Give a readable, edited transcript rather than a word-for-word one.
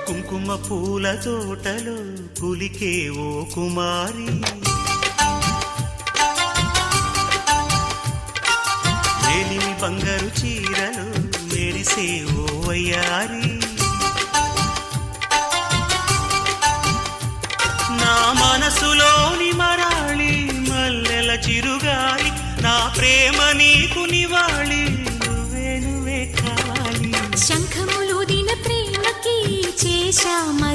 కుంకుమ పూల తోటలో కులికే ఓ కుమారి, మేలిమి బంగారు చీరలు మెరిసే ఓ వయ్యారి, నా మనసులోని మరాళి మల్లెల చిరుగాలి, నా ప్రేమ నీకు నివాళి, నువ్వే నువ్వే కావాలి. శంఖములుదిన ప్రేమకి చేశామా